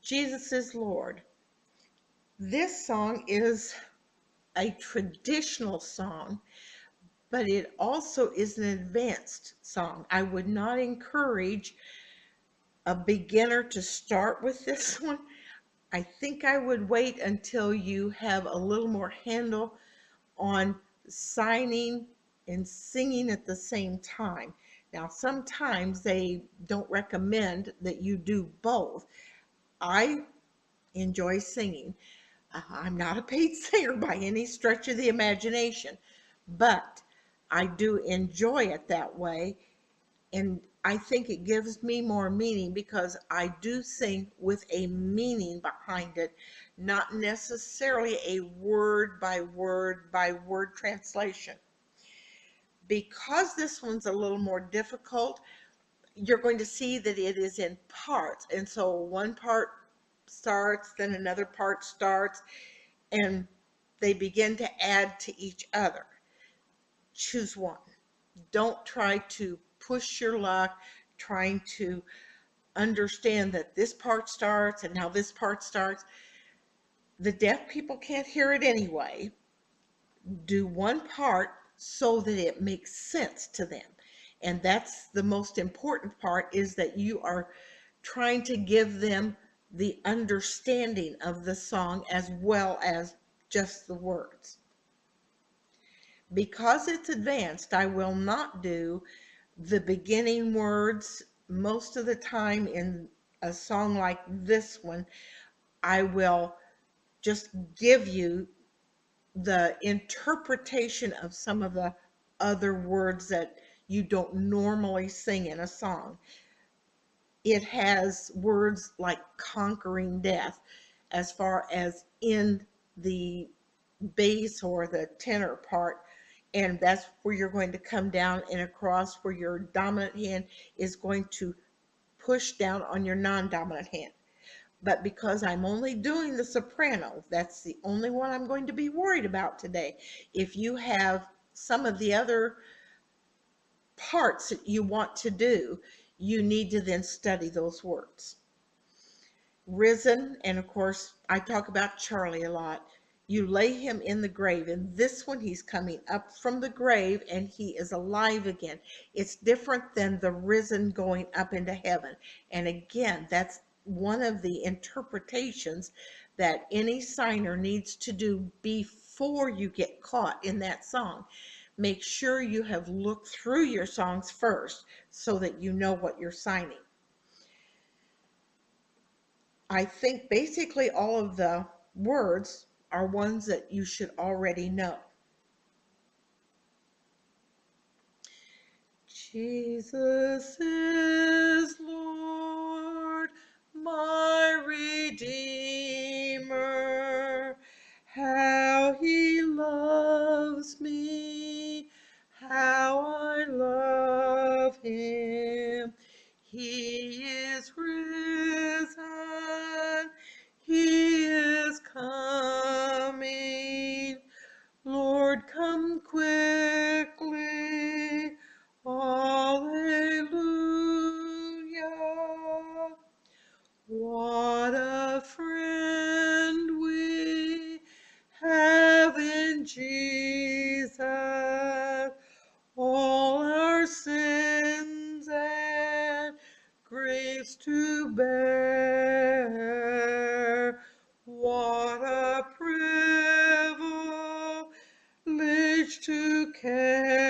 Jesus is Lord. This song is a traditional song, but it also is an advanced song. I would not encourage a beginner to start with this one. I think I would wait until you have a little more handle on signing and singing at the same time. Now, sometimes they don't recommend that you do both. I enjoy singing. I'm not a paid singer by any stretch of the imagination, but I do enjoy it that way. And I think it gives me more meaning because I do sing with a meaning behind it, not necessarily a word by word translation. Because this one's a little more difficult, you're going to see that it is in parts. And so one part starts, then another part starts, and they begin to add to each other. Choose one. Don't try to push your luck trying to understand that this part starts and now this part starts. The deaf people can't hear it anyway. Do one part so that it makes sense to them. And that's the most important part, is that you are trying to give them the understanding of the song as well as just the words. Because it's advanced, I will not do the beginning words. Most of the time in a song like this one, I will just give you the interpretation of some of the other words that you don't normally sing in a song. It has words like conquering death as far as in the bass or the tenor part, and that's where you're going to come down and across, where your dominant hand is going to push down on your non-dominant hand. But because I'm only doing the soprano, that's the only one I'm going to be worried about today. If you have some of the other parts that you want to do, you need to then study those words. Risen, and of course, I talk about Charlie a lot. You lay him in the grave. And this one, he's coming up from the grave and he is alive again. It's different than the risen going up into heaven. And again, that's one of the interpretations that any signer needs to do before you get caught in that song. Make sure you have looked through your songs first so that you know what you're signing. I think basically all of the words are ones that you should already know. Jesus is Lord, my Redeemer. How he loves me, how I love him. He is risen, he is coming. Lord, come quickly. Hallelujah. What a friend we have in Jesus. All our sins and griefs to bear. What a privilege to carry